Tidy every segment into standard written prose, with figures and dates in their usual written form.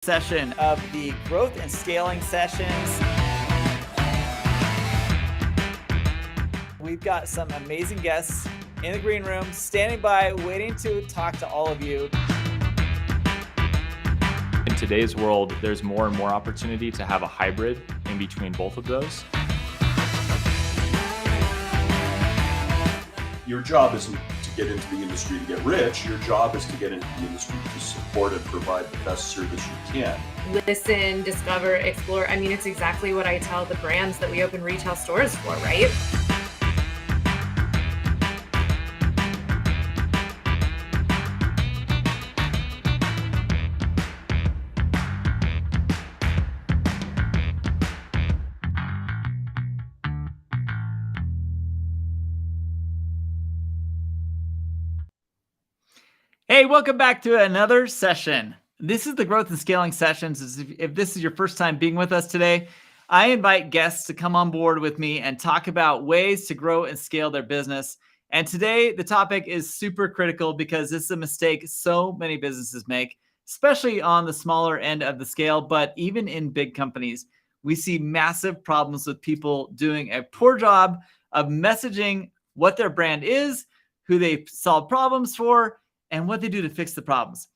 Session of the growth and scaling sessions. We've got some amazing guests in the green room, standing by, waiting to talk to all of you. In today's world, there's more and more opportunity to have a hybrid in between both of those. Your job isn't to get into the industry to get rich. Your job is to get into the industry to support and provide the best service you can. Listen, discover, explore. I mean, it's exactly what I tell the brands that we open retail stores for, right? Hey, welcome back to another session. This is the growth and scaling sessions. If this is your first time being with us today, I invite guests to come on board with me and talk about ways to grow and scale their business. And today, the topic is super critical because this is a mistake so many businesses make, especially on the smaller end of the scale, but even in big companies. We see massive problems with people doing a poor job of messaging what their brand is, who they solve problems for, and what they do to fix the problems.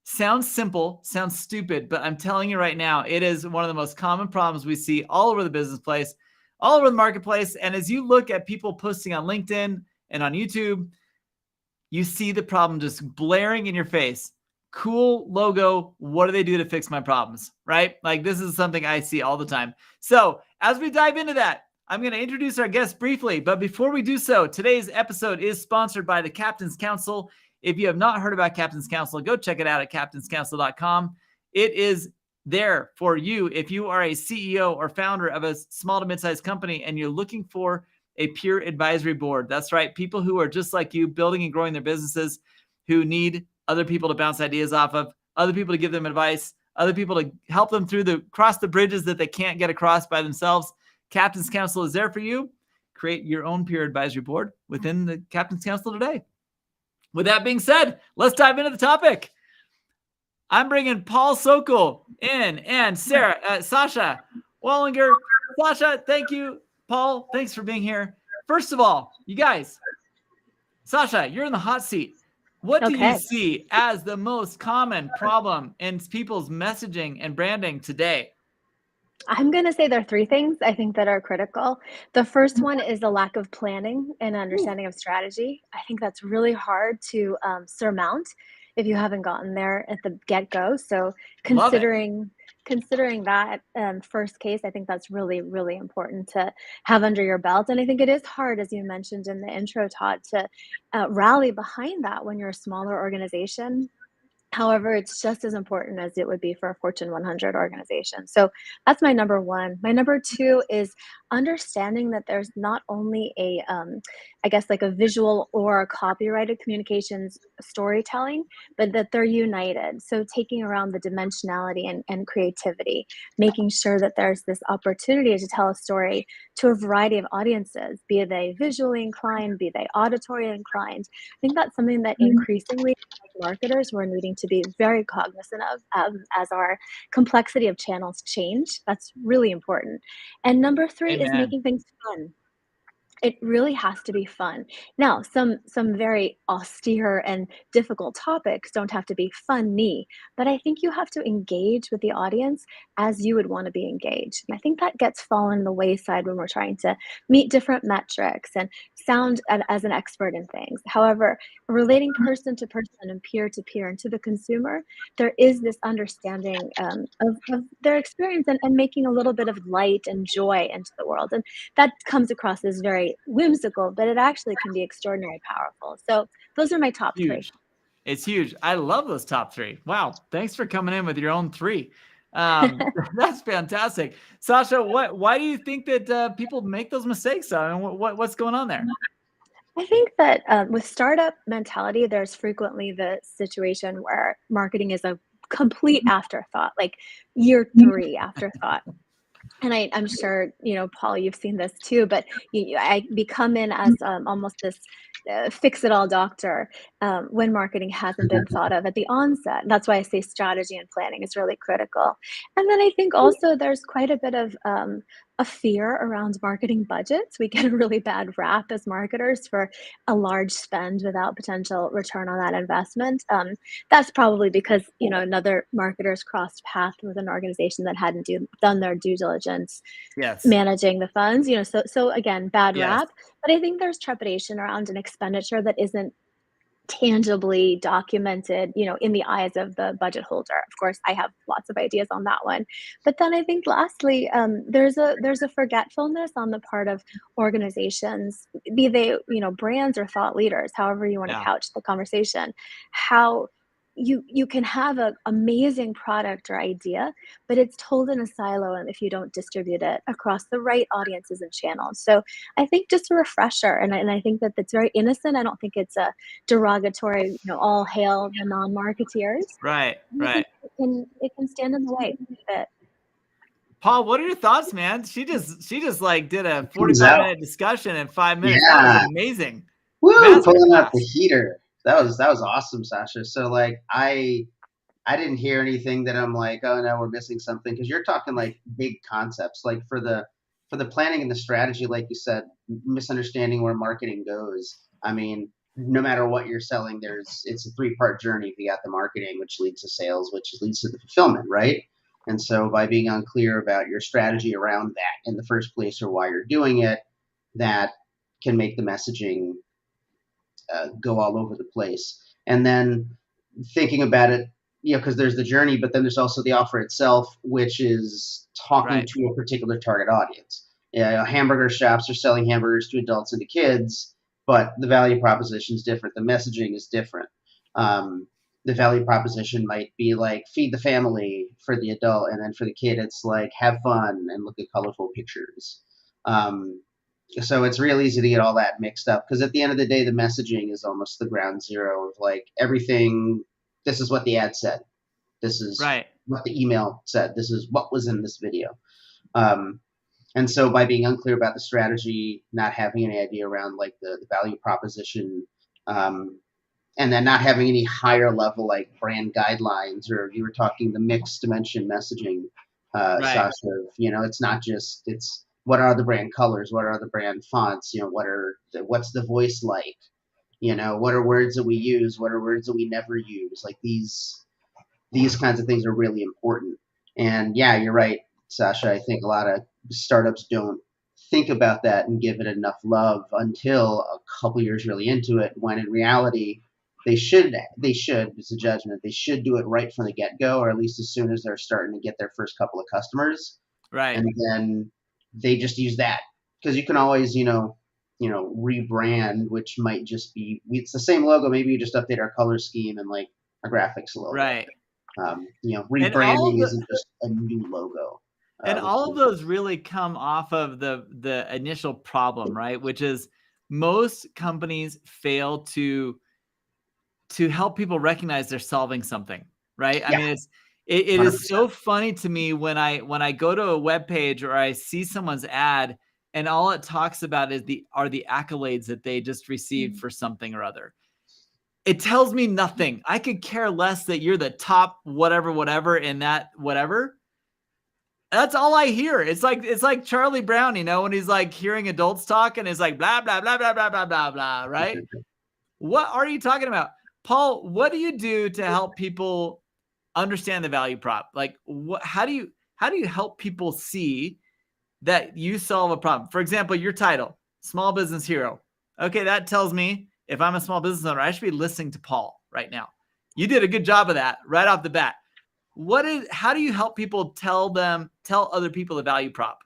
Sounds simple, sounds stupid, but I'm telling you right now, it is one of the most common problems we see all over the business place, all over the marketplace. And as you look at people posting on LinkedIn and on YouTube, you see the problem just blaring in your face. Cool logo. What do they do to fix my problems? Right? Like, this is something I see all the time. So as we dive into that, I'm going to introduce our guest briefly. But before we do so, today's episode is sponsored by the Captain's Council. If you have not heard about Captain's Council, go check it out at captainscouncil.com. It is there for you if you are a CEO or founder of a small to mid-sized company and you're looking for a peer advisory board. That's right. People who are just like you, building and growing their businesses, who need other people to bounce ideas off of, other people to give them advice, other people to help them cross the bridges that they can't get across by themselves. Captain's Council is there for you. Create your own peer advisory board within the Captain's Council today. With that being said, let's dive into the topic. I'm bringing Paul Sokol in and Sasha Wallinger. Sasha, thank you. Paul, thanks for being here. First of all, you guys, Sasha, you're in the hot seat. What do you see as the most common problem in people's messaging and branding today? I'm going to say there are three things I think that are critical. The first one is the lack of planning and understanding of strategy. I think that's really hard to surmount if you haven't gotten there at the get-go. So considering that first case, I think that's really, really important to have under your belt. And I think it is hard, as you mentioned in the intro, Todd, to rally behind that when you're a smaller organization. However, it's just as important as it would be for a Fortune 100 organization. So that's my number one. My number two is understanding that there's not only I guess like a visual or a copyrighted communications storytelling, but that they're united. So taking around the dimensionality and creativity, making sure that there's this opportunity to tell a story to a variety of audiences, be they visually inclined, be they auditory inclined. I think that's something that increasingly marketers we're needing to be very cognizant of as our complexity of channels change. That's really important. And number three is making things fun. It really has to be fun. Now, some very austere and difficult topics don't have to be funny, but I think you have to engage with the audience as you would want to be engaged. And I think that gets fallen in the wayside when we're trying to meet different metrics and sound as an expert in things. However, relating person to person and peer to peer and to the consumer, there is this understanding of their experience and making a little bit of light and joy into the world. And that comes across as very whimsical, but it actually can be extraordinarily powerful. So those are my top three. It's huge. I love those top three. Wow. Thanks for coming in with your own three. That's fantastic. Sasha, why do you think that people make those mistakes? I mean, what's going on there? I think that with startup mentality, there's frequently the situation where marketing is a complete afterthought, like year 3 afterthought. And I'm sure, Paul, you've seen this too, but we come in as almost this fix-it-all doctor when marketing hasn't been thought of at the onset. That's why I say strategy and planning is really critical. And then I think also there's quite a bit of a fear around marketing budgets. We get a really bad rap as marketers for a large spend without potential return on that investment. That's probably because, another marketers crossed path with an organization that hadn't done their due diligence Yes. managing the funds, so again, bad Yes. rap. But I think there's trepidation around an expenditure that isn't tangibly documented, in the eyes of the budget holder. Of course, I have lots of ideas on that one. But then I think lastly, there's a forgetfulness on the part of organizations, be they, brands or thought leaders, however you want to Yeah. couch the conversation, how you can have an amazing product or idea, but it's told in a silo and if you don't distribute it across the right audiences and channels. So I think just a refresher, and I think that that's very innocent. I don't think it's a derogatory, all hail the non-marketeers. Right. I think Right. it can stand in the way a bit. Paul, what are your thoughts, man? She just like did a Comes out. 45-minute discussion in 5 minutes. That was Yeah. amazing. Woo! Pulling out Masterclass. the heater. That was awesome, Sasha. So like I didn't hear anything that I'm like, oh no, we're missing something, because you're talking like big concepts. Like for the planning and the strategy, like you said, misunderstanding where marketing goes. I mean, no matter what you're selling, it's a 3-part journey. If you got the marketing, which leads to sales, which leads to the fulfillment, right? And so by being unclear about your strategy around that in the first place, or why you're doing it, that can make the messaging go all over the place. And then thinking about it, because there's the journey, but then there's also the offer itself, which is talking Right. to a particular target audience. Hamburger shops are selling hamburgers to adults and to kids, but the value proposition is different. The messaging is different. The value proposition might be like feed the family for the adult, and then for the kid, it's like have fun and look at colorful pictures. So it's real easy to get all that mixed up, because at the end of the day, the messaging is almost the ground zero of like everything. This is what the ad said. This is Right. what the email said. This is what was in this video. And so by being unclear about the strategy, not having any idea around like the value proposition, and then not having any higher level like brand guidelines, or you were talking the mixed dimension messaging, Right. Sasha, it's not just, it's what are the brand colors, what are the brand fonts, what's the voice like, what are words that we use, what are words that we never use, like these kinds of things are really important. And yeah, you're right, Sasha. I think a lot of startups don't think about that and give it enough love until a couple years really into it, when in reality they should, it's a judgment, they should do it right from the get-go, or at least as soon as they're starting to get their first couple of customers. Right. And then they just use that, because you can always rebrand, which might just be, it's the same logo, maybe you just update our color scheme and like our graphics a little Right. bit. Rebranding isn't just a new logo. And all of those really come off of the initial problem, right? Which is most companies fail to help people recognize they're solving something, right? Yeah. I mean, it is so funny to me when I go to a web page or I see someone's ad and all it talks about are the accolades that they just received for something or other. It tells me nothing. I could care less that you're the top whatever in that whatever. That's all I hear. It's like Charlie Brown, when he's like hearing adults talk and it's like blah blah blah blah blah blah blah blah, right? What are you talking about? Paul, what do you do to help people understand the value prop? Like how do you help people see that you solve a problem? For example, your title, Small Business Hero. Okay, that tells me if I'm a small business owner, I should be listening to Paul right now. You did a good job of that right off the bat. How do you help people tell other people the value prop?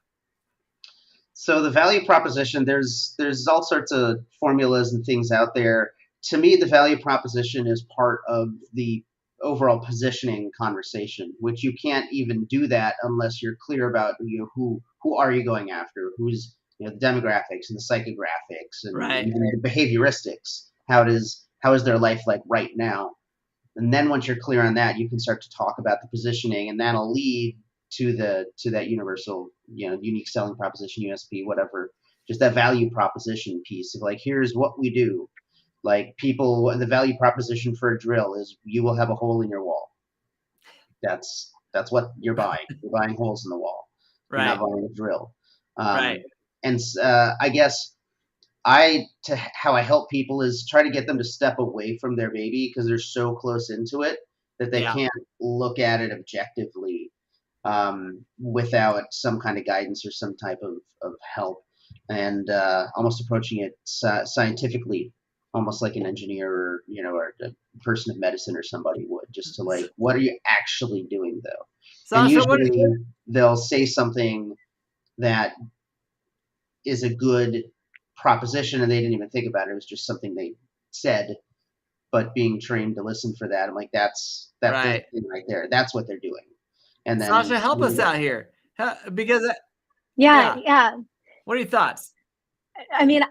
So the value proposition, there's all sorts of formulas and things out there. To me, the value proposition is part of the overall positioning conversation, which you can't even do that unless you're clear about who are you going after, who's the demographics and the psychographics and Right. even the behavioristics. How is their life like right now? And then once you're clear on that, you can start to talk about the positioning, and that'll lead to that universal, unique selling proposition, USP, whatever, just that value proposition piece of like, here's what we do. Like the value proposition for a drill is you will have a hole in your wall. That's what you're buying. You're buying holes in the wall. You're not Right. buying a drill. Right. And I guess how I help people is try to get them to step away from their baby because they're so close into it that they Yeah. can't look at it objectively without some kind of guidance or some type of help, and almost approaching it scientifically, almost like an engineer or a person of medicine or somebody would, just to like, what are you actually doing though? And Sasha, usually they'll say something that is a good proposition and they didn't even think about it. It was just something they said, but being trained to listen for that, I'm like, that's right. the thing right there. That's what they're doing. And then Sasha, help us out here, because Yeah. what are your thoughts? I mean,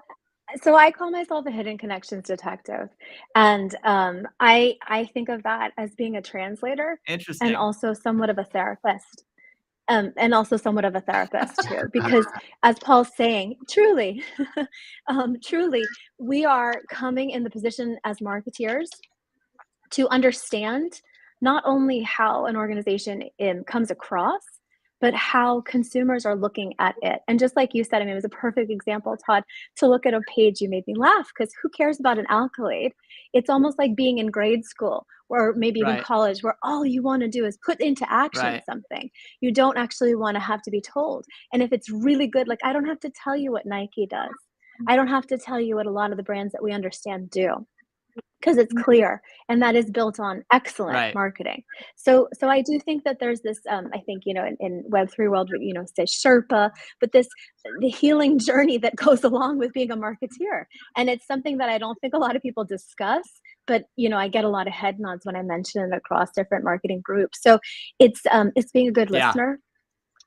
so I call myself a hidden connections detective, and I think of that as being a translator and Interesting. also somewhat of a therapist. Too, because as Paul's saying, truly, truly, we are coming in the position as marketeers to understand not only how an organization comes across, but how consumers are looking at it. And just like you said, I mean, it was a perfect example, Todd, to look at a page. You made me laugh because who cares about an accolade? It's almost like being in grade school or maybe even Right. college, where all you want to do is put into action Right. something. You don't actually want to have to be told. And if it's really good, like I don't have to tell you what Nike does. I don't have to tell you what a lot of the brands that we understand do, because it's clear, and that is built on excellent Right. marketing. So I do think that there's this, I think, in Web3 world, say Sherpa, but the healing journey that goes along with being a marketeer. And it's something that I don't think a lot of people discuss, but, I get a lot of head nods when I mention it across different marketing groups. So it's being a good Yeah. listener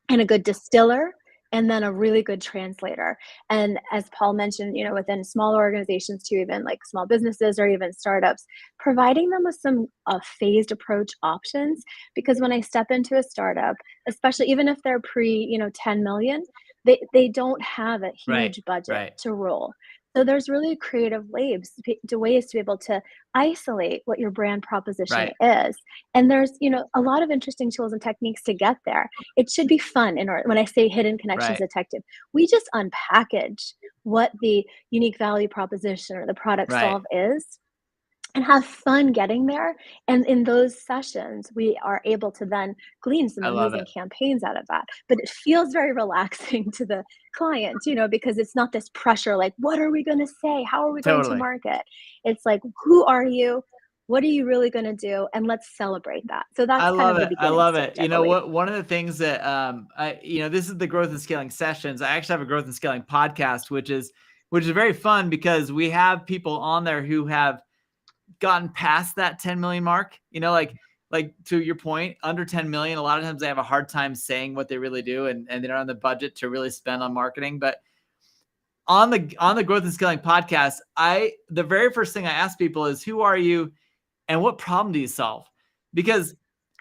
and a good distiller, and then a really good translator. And as Paul mentioned, within smaller organizations too, even like small businesses or even startups, providing them with some phased approach options. Because when I step into a startup, especially even if they're pre, 10 million, they don't have a Right. huge budget Right. to roll. So there's really creative ways to be able to isolate what your brand proposition Right. is. And there's, a lot of interesting tools and techniques to get there. It should be fun. When I say hidden connections Right. detective, we just unpackage what the unique value proposition or the product Right. solve is and have fun getting there. And in those sessions, we are able to then glean some I love amazing it. campaigns out of that. But it feels very relaxing to the client, because it's not this pressure like, what are we going to say? How are we going to Totally. market? It's like, who are you? What are you really going to do? And let's celebrate that. So that's I kind love of the it. I beginning love stage, it. I You know believe. what? One of the things that this is the growth and scaling sessions. I actually have a growth and scaling podcast, which is very fun because we have people on there who have gotten past that 10 million mark. Like to your point, under 10 million, a lot of times they have a hard time saying what they really do, and they don't have the budget to really spend on marketing. But on the growth and scaling podcast, the very first thing I ask people is, who are you and what problem do you solve? Because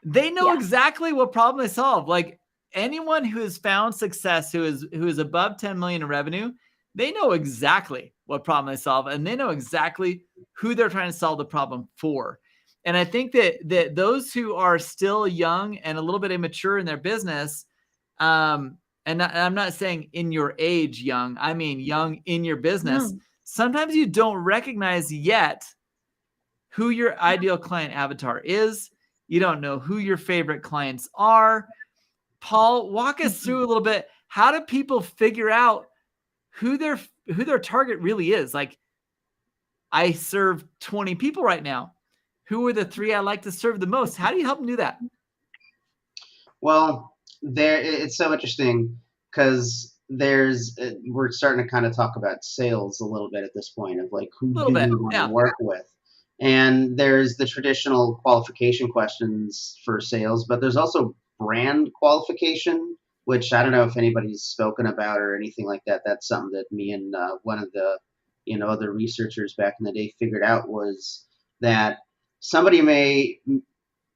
they know Yes. exactly what problem they solve. Like anyone who has found success, who is above 10 million in revenue, they know exactly what problem they solve, and they know exactly who they're trying to solve the problem for. And I think that those who are still young and a little bit immature in their business, and I'm not saying in your age young, I mean young in your business, No. sometimes you don't recognize yet who your ideal client avatar is. You don't know who your favorite clients are. Paul, walk us through a little bit. How do people figure out who their target really is? Like, I serve 20 people right now. Who are the 3 I like to serve the most? How do you help them do that? Well, it's so interesting because we're starting to kind of talk about sales a little bit at this point of like, who A little do bit, we want to yeah. work with? And there's the traditional qualification questions for sales, but there's also brand qualification, which I don't know if anybody's spoken about or anything like that. That's something that me and one of the other researchers back in the day figured out, was that somebody may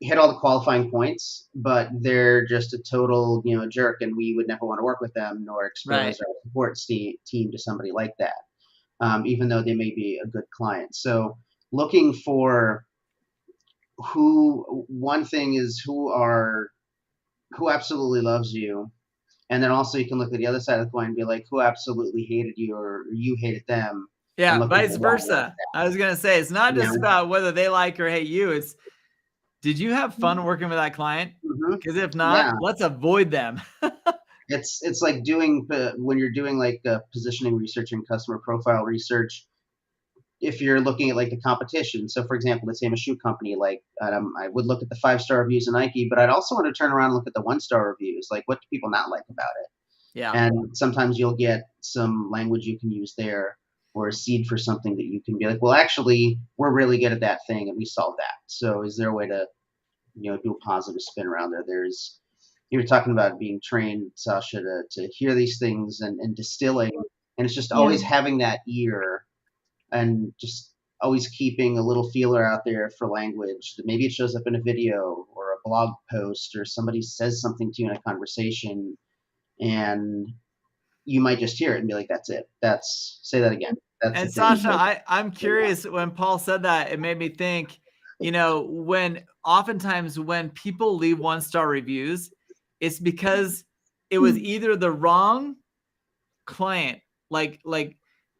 hit all the qualifying points, but they're just a total, jerk, and we would never want to work with them nor Right. expose our support team to somebody like that, even though they may be a good client. So looking for one thing is who absolutely loves you. And then also you can look at the other side of the coin and be like, who absolutely hated you or you hated them, and Yeah, looking vice at why was versa. I was gonna say it's not that. just about whether they like or hate you. It's did you have fun working with that client? Mhm. Because if not, Yeah. let's avoid them. It's like doing when you're doing like positioning research and customer profile research. If you're looking at like the competition, so for example, let's say I'm a shoe company, like I would look at the 5-star reviews of Nike, but I'd also want to turn around and look at the 1-star reviews. Like, what do people not like about it? Yeah. And sometimes you'll get some language you can use there, or a seed for something that you can be like, well, actually, we're really good at that thing, and we solve that. So, is there a way to do a positive spin around there? You were talking about being trained, Sasha, to hear these things and distilling, and it's just Yeah. always having that ear and just always keeping a little feeler out there for language that maybe it shows up in a video or a blog post or somebody says something to you in a conversation, and you might just hear it and be like, that's it. Say that again. That's the And thing. Sasha, I'm curious, when Paul said that, it made me think, when oftentimes when people leave 1-star reviews, it's because it was either the wrong client. Like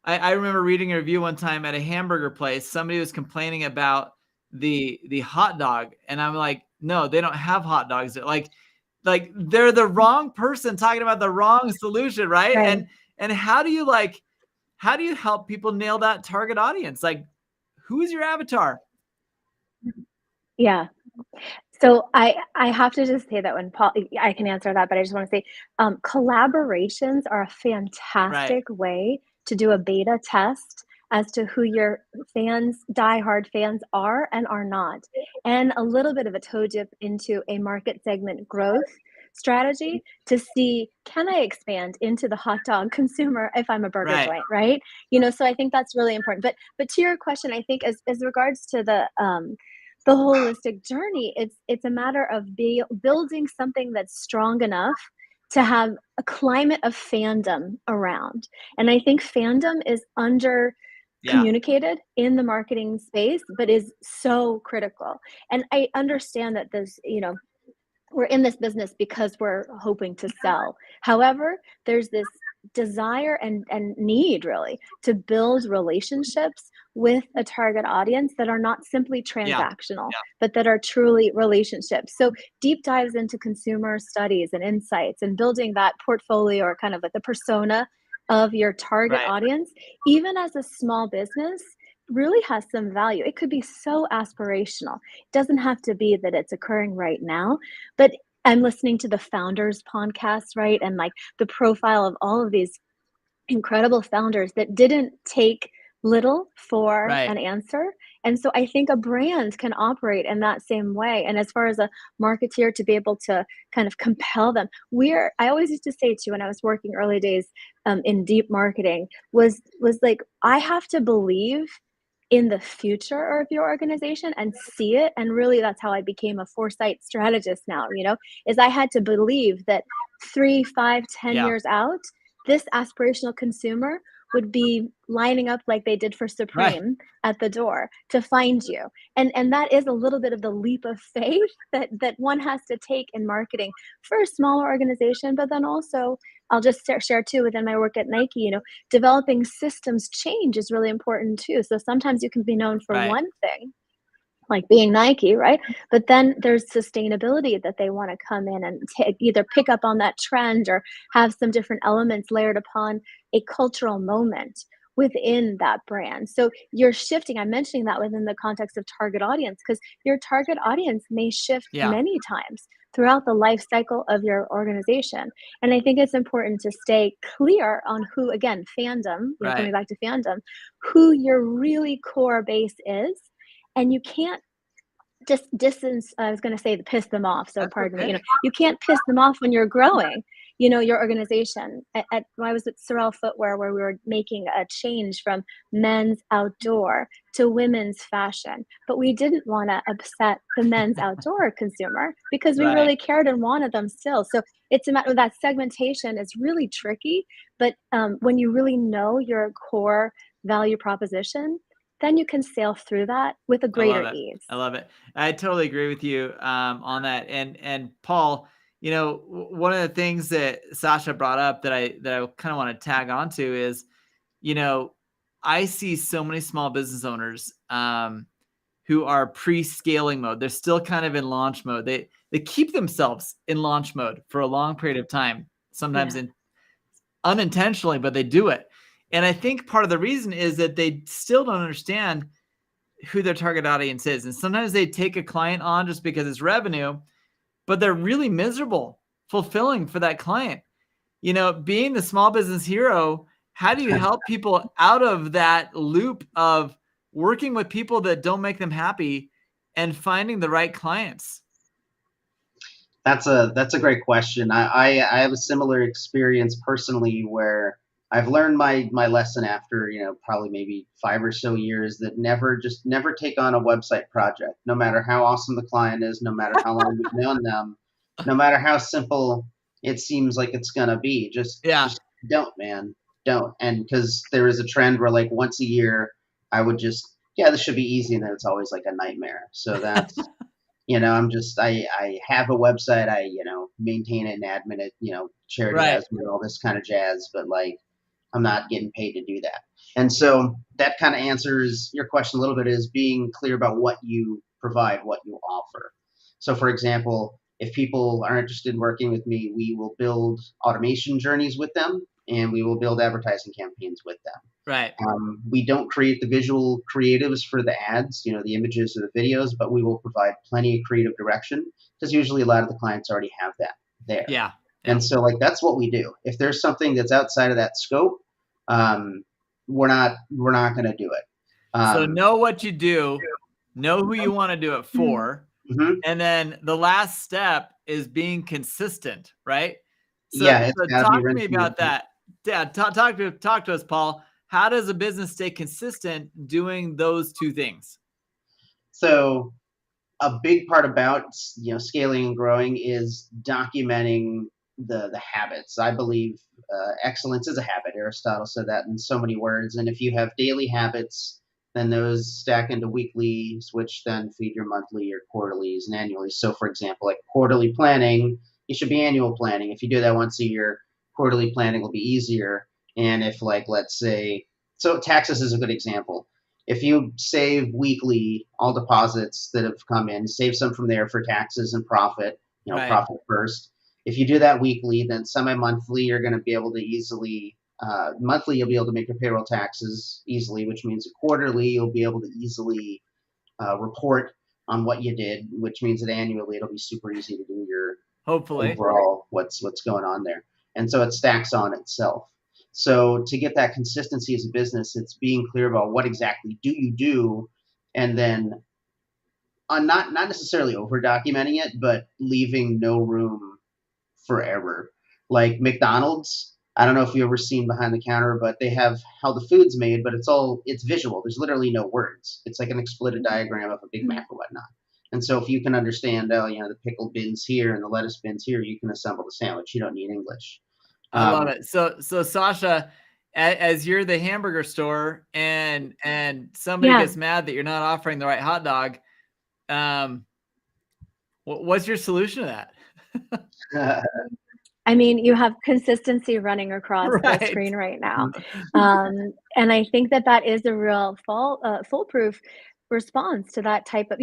I remember reading a review one time at a hamburger place. Somebody was complaining about the hot dog, and I'm like, no, they don't have hot dogs. Like they're the wrong person talking about the wrong solution, right? Right. And how do you help people nail that target audience? Like, who is your avatar? Yeah. So I have to just say that when Paul, I can answer that, but I just want to say collaborations are a Right. fantastic way to do a beta test as to who your diehard fans are and are not, and a little bit of a toe dip into a market segment growth strategy to see, can I expand into the hot dog consumer if I'm a burger Right. joint, right? So I think that's really important. But to your question, I think as regards to the holistic journey, it's a matter of building something that's strong enough to have a climate of fandom around. And I think fandom is under Yeah. communicated in the marketing space, but is so critical. And I understand that we're in this business because we're hoping to sell. However, there's this desire and need really to build relationships with a target audience that are not simply Yeah. transactional, but that are truly relationships. So deep dives into consumer studies and insights and building that portfolio or kind of like the persona of your target Right. audience, even as a small business, really has some value. It could be so aspirational. It doesn't have to be that it's occurring right now, but I'm listening to the Founders podcast, right? And like the profile of all of these incredible founders that didn't take little for Right. an answer. And so I think a brand can operate in that same way. And as far as a marketeer to be able to kind of compel them, I always used to say to when I was working early days in deep marketing was like, I have to believe in the future of your organization and see it. And really, that's how I became a foresight strategist now, is I had to believe that 3, 5, 10 Yeah. years out, this aspirational consumer would be lining up like they did for Right. Supreme at the door to find you. And that is a little bit of the leap of faith that one has to take in marketing for a smaller organization, but then also I'll just share too within my work at Nike, developing systems change is really important too. So sometimes you can be known for Right. one thing, like being Nike, right? But then there's sustainability that they want to come in and either pick up on that trend or have some different elements layered upon a cultural moment within that brand. So you're shifting. I'm mentioning that within the context of target audience because your target audience may shift Yeah. many times throughout the life cycle of your organization. And I think it's important to stay clear on who, again, fandom, Right. coming back to fandom, who your really core base is. And you can't just distance, I was going to say piss them off. So That's pardon me, okay. you can't piss them off when you're growing. your organization. When I was at Sorel Footwear, where we were making a change from men's outdoor to women's fashion, but we didn't want to upset the men's outdoor consumer because we Right. really cared and wanted them still. So it's a matter that segmentation is really tricky, but when you really know your core value proposition, then you can sail through that with a I love greater it. ease. I love it. I totally agree with you on that. And Paul, one of the things that Sasha brought up that I kind of want to tag onto is, you know, I see so many small business owners who are pre-scaling mode. They're still kind of in launch mode. They keep themselves in launch mode for a long period of time, sometimes Yeah. unintentionally, but they do it. And I think part of the reason is that they still don't understand who their target audience is. And sometimes they take a client on just because it's revenue, but they're really miserable fulfilling for that client. Being the small business hero, how do you help people out of that loop of working with people that don't make them happy and finding the right clients? That's a great question. I have a similar experience personally where I've learned my lesson after, probably maybe 5 or so years, that never take on a website project, no matter how awesome the client is, no matter how long you've known them, no matter how simple it seems like it's gonna be. Just Yeah. just don't, man. Don't. And because there is a trend where like once a year I would just, yeah, this should be easy, and then it's always like a nightmare. So that's I have a website, I, maintain it and admin it, charity Right. has me, all this kind of jazz, but like I'm not getting paid to do that. And so that kind of answers your question a little bit, is being clear about what you provide, what you offer. So for example, if people are interested in working with me, we will build automation journeys with them, and we will build advertising campaigns with them. Right. We don't create the visual creatives for the ads, the images or the videos, but we will provide plenty of creative direction, because usually a lot of the clients already have that there. Yeah. And so like that's what we do. If there's something that's outside of that scope, we're not going to do it. So know what you do, know who you want to do it for. Mhm. And then the last step is being consistent, right? So, Yeah, it's so got to be talk to me rinsed and about repeated. that. Yeah, talk to us, Paul. How does a business stay consistent doing those two things? So a big part about scaling and growing is documenting the habits. I believe excellence is a habit. Aristotle said that in so many words. And if you have daily habits, then those stack into weeklies, which then feed your monthly, your quarterlies, and annually. So, for example, like quarterly planning, it should be annual planning. If you do that once a year, quarterly planning will be easier. And if, like, let's say, so taxes is a good example. If you save weekly all deposits that have come in, save some from there for taxes and profit, Right. profit first. If you do that weekly, then semi-monthly, you're going to be able to easily, monthly, you'll be able to make your payroll taxes easily, which means quarterly, you'll be able to easily report on what you did, which means that annually, it'll be super easy to do your Hopefully. overall what's going on there. And so it stacks on itself. So to get that consistency as a business, it's being clear about what exactly do you do, and then not necessarily over documenting it, but leaving no room for error. Like McDonald's, I don't know if you've ever seen behind the counter, but they have how the food's made, but it's visual. There's literally no words. It's like an explicit diagram of a Big Mac or whatnot. And so if you can understand, the pickle bin's here and the lettuce bin's here, you can assemble the sandwich. You don't need English. I love it. So Sasha, as you're the hamburger store and somebody Yeah. gets mad that you're not offering the right hot dog, what's your solution to that? I mean, you have consistency running across the Right. screen right now. And I think that is a real foolproof response to that type of,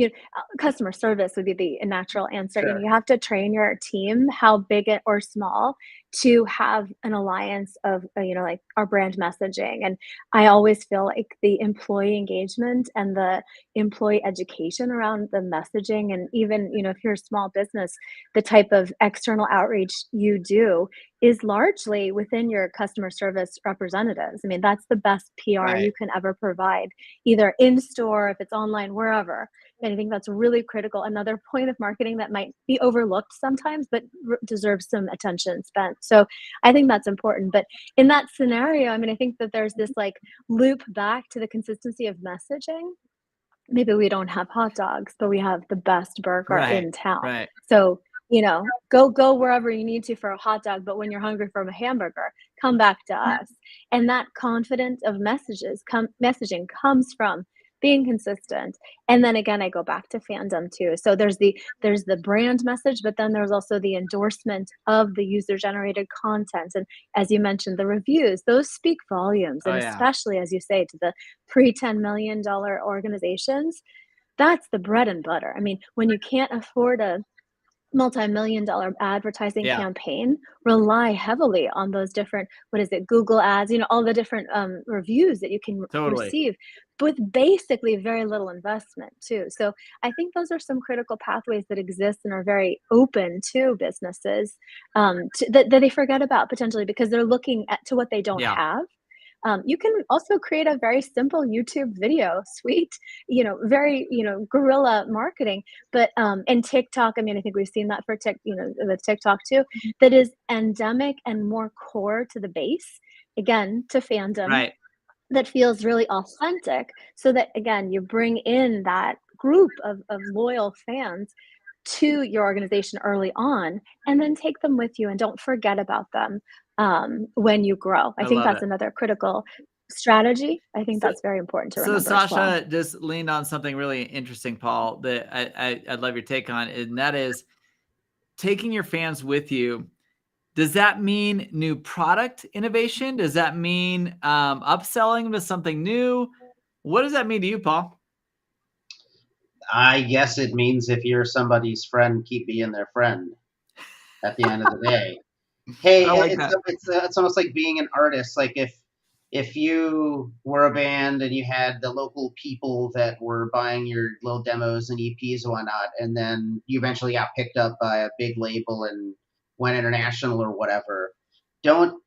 customer service would be the natural answer. Sure. You have to train your team, how big it or small, to have an alliance of, like our brand messaging. And I always feel like the employee engagement and the employee education around the messaging, and even, if you're a small business, the type of external outreach you do is largely within your customer service representatives. I mean, that's the best PR you Right. can ever provide, either in store, if it's online, wherever. And I think that's really critical. Another point of marketing that might be overlooked sometimes, but deserves some attention spent. So I think that's important. But in that scenario, I mean, I think that there's this like loop back to the consistency of messaging. Maybe we don't have hot dogs, but we have the best burger Right. in town. Right. So, go wherever you need to for a hot dog, but when you're hungry for a hamburger, come back to us. And that confidence of messaging comes from being consistent. And then again, I go back to fandom too. So there's the brand message, but then there's also the endorsement of the user generated content. And as you mentioned, the reviews, those speak volumes. Oh And yeah. especially as you say, to the pre-$10 million organizations, that's the bread and butter. I mean, when you can't afford a multi-million-dollar advertising Yeah. campaign, rely heavily on those different, what is it, Google ads, all the different reviews that you can Totally. receive with basically very little investment too. So I think those are some critical pathways that exist and are very open to businesses, that they forget about potentially because they're looking to what they don't Yeah. have. You can also create a very simple YouTube video suite, very, guerrilla marketing, but, and TikTok, I mean, I think we've seen that for with TikTok too, that is endemic and more core to the base, again, to fandom, Right. that feels really authentic so that, again, you bring in that group of loyal fans to your organization early on and then take them with you and don't forget about them when you grow. I I think love that's it. another critical strategy. I think So, that's very important to so remember as well. Sasha just leaned on something really interesting, Paul, that I'd love your take on, and that is taking your fans with you. Does that mean new product innovation? Does that mean upselling them to something new? What does that mean to you, Paul? I guess it means if you're somebody's friend, keep being their friend at the end of the day. Hey, I like it's that. it's almost like being an artist. Like if you were a band and you had the local people that were buying your little demos and EPs and whatnot, and then you eventually got picked up by a big label and went international or whatever, don't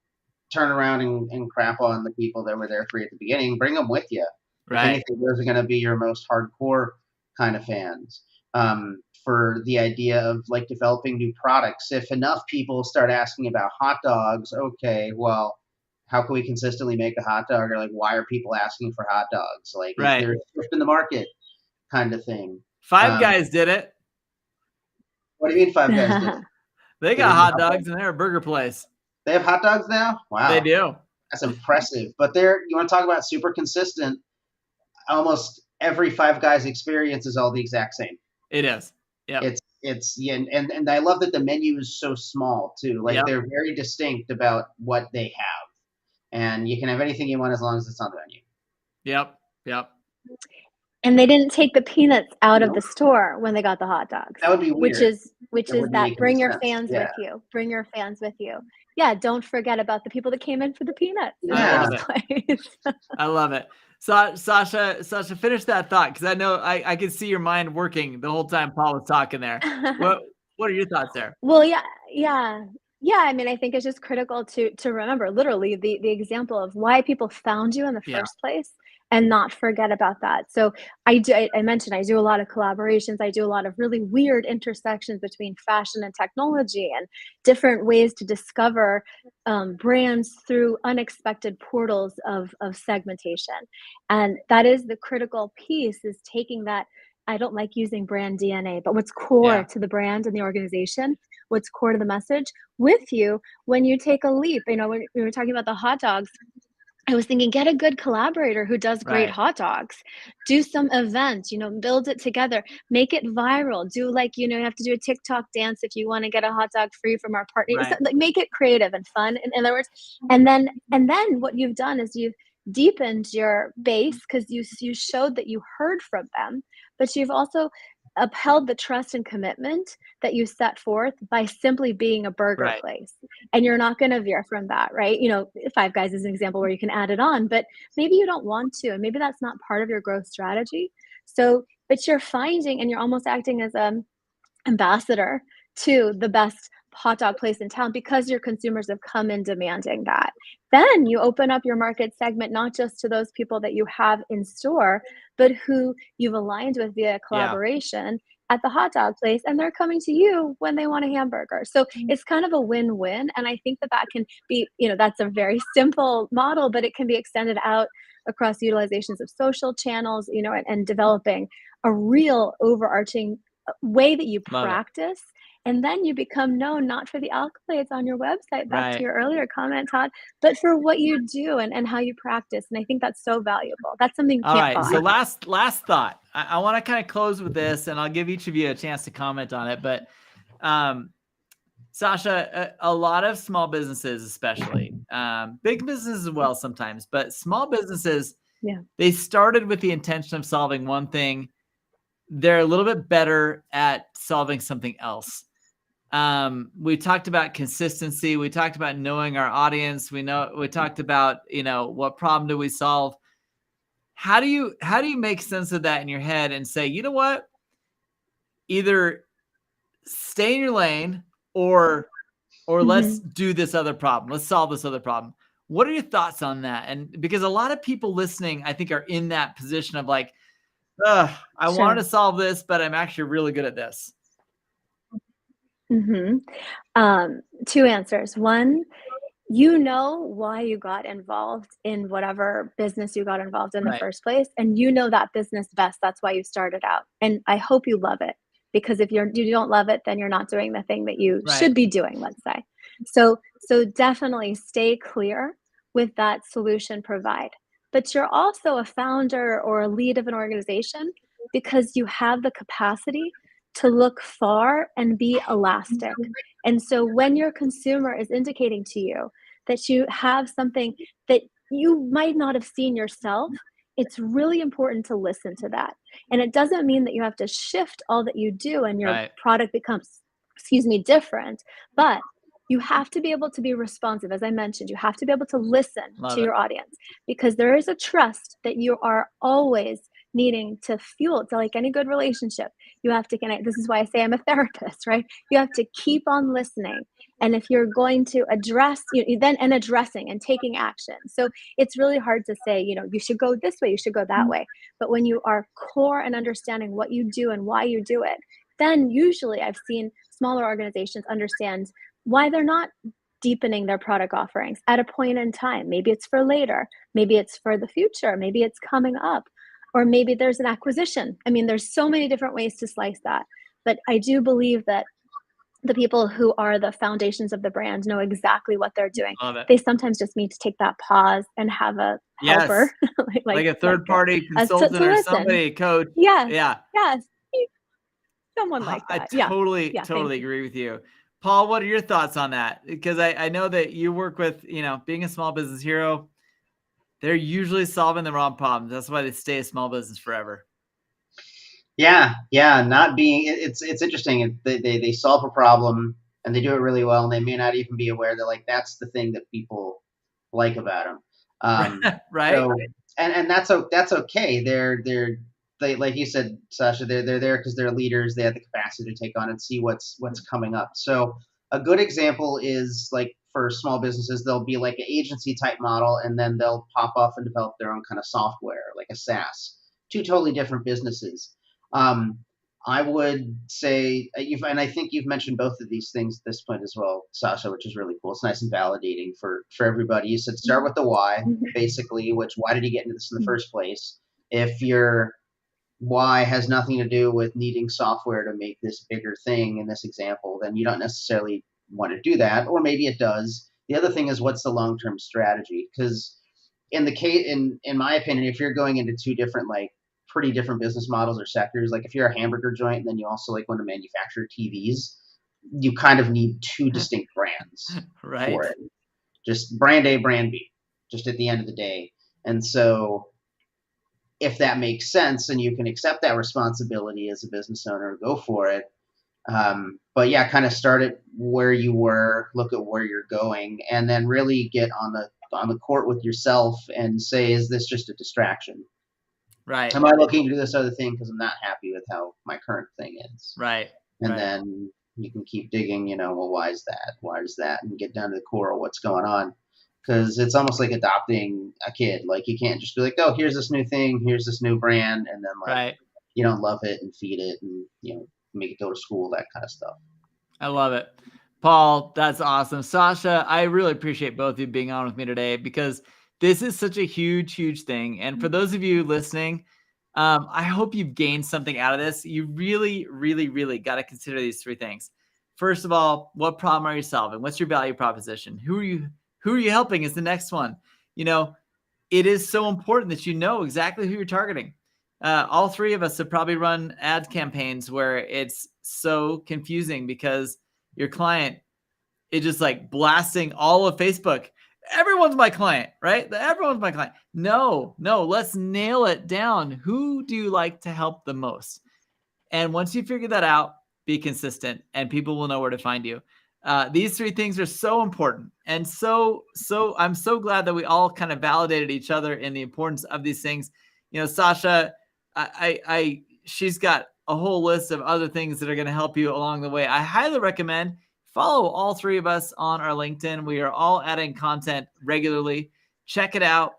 turn around and crap on the people that were there for you at the beginning. Bring them with you. If Right. anything, those are going to be your most hardcore kind of fans. For the idea of like developing new products, if enough people start asking about hot dogs, okay, well, how can we consistently make a hot dog? Or like, why are people asking for hot dogs? Like, is Right. there a shift in the market kind of thing? Five Guys did it. What do you mean Five Guys did it? They Did got they do hot hot dogs dogs? and they're a burger place. They have hot dogs now? They Wow. do. That's impressive. But you want to talk about super consistent, almost every Five Guys experience is all the exact same. It is. Yeah. It's yeah, and I love that the menu is so small too. Like Yep. they're very distinct about what they have, and you can have anything you want as long as it's on the menu. Yep. Yep. And they didn't take the peanuts out of Nope. the store when they got the hot dogs, That would be which weird. is which That is wouldn't that make any bring your sense. fans Yeah. with you. Bring your fans with you. Yeah, don't forget about the people that came in for the peanuts in the I love first it. place. I love it. So, Sasha, finish that thought because I know I could see your mind working the whole time Paul was talking there. What are your thoughts there? Well, yeah. I mean, I think it's just critical to remember literally the example of why people found you in the Yeah. first place and not forget about that. So I mentioned I do a lot of collaborations. I do a lot of really weird intersections between fashion and technology and different ways to discover brands through unexpected portals of segmentation. And that is the critical piece is taking that. I don't like using brand DNA, but what's core Yeah. to the brand and the organization, what's core to the message with you when you take a leap. When we were talking about the hot dogs, I was thinking, get a good collaborator who does great Right. hot dogs. Do some events, build it together, make it viral. Do you have to do a TikTok dance if you want to get a hot dog free from our partner. Right. Like make it creative and fun. In other words, and then what you've done is you've deepened your base because you showed that you heard from them, but you've also upheld the trust and commitment that you set forth by simply being a burger Right. place. And you're not going to veer from that, right? Five Guys is an example where you can add it on, but maybe you don't want to, and maybe that's not part of your growth strategy. So, but you're finding, and you're almost acting as an ambassador to the best hot dog place in town because your consumers have come in demanding that. Then you open up your market segment not just to those people that you have in store, but who you've aligned with via collaboration at the hot dog place, and they're coming to you when they want a hamburger. So it's kind of a win-win, and I think that that can be, that's a very simple model, but it can be extended out across utilizations of social channels, and developing a real overarching way that you Love it. practice. And then you become known not for the accolades on your website, back Right. to your earlier comment, Todd, but for what you do and how you practice. And I think that's so valuable. That's something you All can't right. buy. So last thought. I want to kind of close with this, and I'll give each of you a chance to comment on it. But Sasha, a lot of small businesses, especially big businesses as well sometimes, but small businesses, they started with the intention of solving one thing. They're a little bit better at solving something else. We talked about consistency. We talked about knowing our audience. We talked about, what problem do we solve? How do you make sense of that in your head and say, you know what, either stay in your lane or let's do this other problem. Let's solve this other problem. What are your thoughts on that? And because a lot of people listening, I think, are in that position of like, I wanted to solve this, but I'm actually really good at this. Two answers. One, why you got involved in whatever business you got involved in the first place, and that business best. That's why you started out. And I hope you love it, because if you don't love it, then you're not doing the thing that you should be doing, let's say. So definitely stay clear with that solution provide. But you're also a founder or a lead of an organization because you have the capacity to look far and be elastic. And so when your consumer is indicating to you that you have something that you might not have seen yourself, it's really important to listen to that. And it doesn't mean that you have to shift all that you do and your product becomes, different, but you have to be able to be responsive. As I mentioned, you have to be able to listen to your audience, because there is a trust that you are always needing to fuel. It's like any good relationship. You have to connect. This is why I say I'm a therapist, right? You have to keep on listening. And if you're going to address, addressing and taking action. So it's really hard to say, you should go this way, you should go that way. But when you are core and understanding what you do and why you do it, then usually I've seen smaller organizations understand why they're not deepening their product offerings at a point in time. Maybe it's for later, maybe it's for the future, maybe it's coming up, or maybe there's an acquisition. I mean, there's so many different ways to slice that. But I do believe that the people who are the foundations of the brand know exactly what they're doing. They sometimes just need to take that pause and have a helper. like a third party consultant or somebody, coach. Yes. Someone like that. I totally agree with you. Paul, what are your thoughts on that? Because I know that you work with, being a small business hero, they're usually solving the wrong problems. That's why they stay a small business forever. Yeah. Not being, it's interesting. They solve a problem and they do it really well, and they may not even be aware that that's the thing that people like about them. Right. So, and that's okay. They, like you said, Sasha, they're there because they're leaders. They have the capacity to take on and see what's coming up. So a good example is for small businesses, they'll be like an agency type model, and then they'll pop off and develop their own kind of software, like a SaaS. Two totally different businesses. I would say and I think you've mentioned both of these things at this point as well, Sasha, which is really cool. It's nice and validating for everybody. You said start with the why, basically, why did you get into this in the first place? If your why has nothing to do with needing software to make this bigger thing in this example, then you don't necessarily want to do that, or maybe it does. The other thing is, what's the long-term strategy? Because in my opinion, if you're going into two different pretty different business models or sectors, if you're a hamburger joint and then you also want to manufacture TVs, you kind of need two distinct brands for it. Just brand A, brand B, just at the end of the day. And so if that makes sense and you can accept that responsibility as a business owner, go for it. But yeah, kind of start it where you were, look at where you're going, and then really get on the court with yourself and say, is this just a distraction? Am I looking to do this other thing because I'm not happy with how my current thing is? Right. And then you can keep digging, well, why is that? Why is that? And get down to the core of what's going on. Because it's almost like adopting a kid. Like, you can't just be like, oh, here's this new thing, here's this new brand, and then like Right. you don't love it and feed it and make it go to school, that kind of stuff. I love it. Paul, that's awesome. Sasha, I really appreciate both of you being on with me today, because this is such a huge, huge thing. And for those of you listening, I hope you've gained something out of this. You really, really, really got to consider these three things. First of all, what problem are you solving? What's your value proposition? Who are you helping is the next one. It is so important that you know exactly who you're targeting. All three of us have probably run ad campaigns where it's so confusing because your client is just like blasting all of Facebook. Everyone's my client, right? Everyone's my client. No, let's nail it down. Who do you like to help the most? And once you figure that out, be consistent and people will know where to find you. These three things are so important. And so I'm so glad that we all kind of validated each other in the importance of these things. Sasha, she's got a whole list of other things that are going to help you along the way. I highly recommend follow all three of us on our LinkedIn. We are all adding content regularly. Check it out.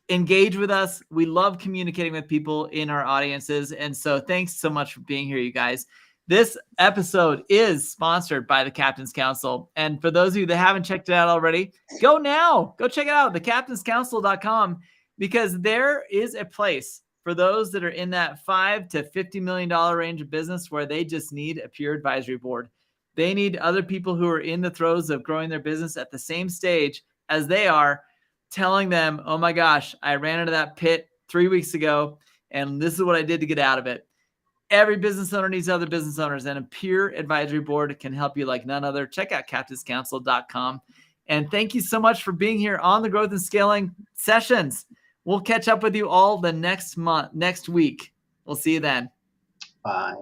Engage with us. We love communicating with people in our audiences. And so thanks so much for being here, you guys. This episode is sponsored by the Captain's Council. And for those of you that haven't checked it out already, go now. Go check it out, thecaptainscouncil.com, because there is a place for those that are in that $5 to $50 million range of business where they just need a peer advisory board. They need other people who are in the throes of growing their business at the same stage as they are, telling them, oh my gosh, I ran into that pit 3 weeks ago, and this is what I did to get out of it. Every business owner needs other business owners, and a peer advisory board can help you like none other. Check out captainscouncil.com. And thank you so much for being here on the Growth and Scaling Sessions. We'll catch up with you all the next week. We'll see you then. Bye.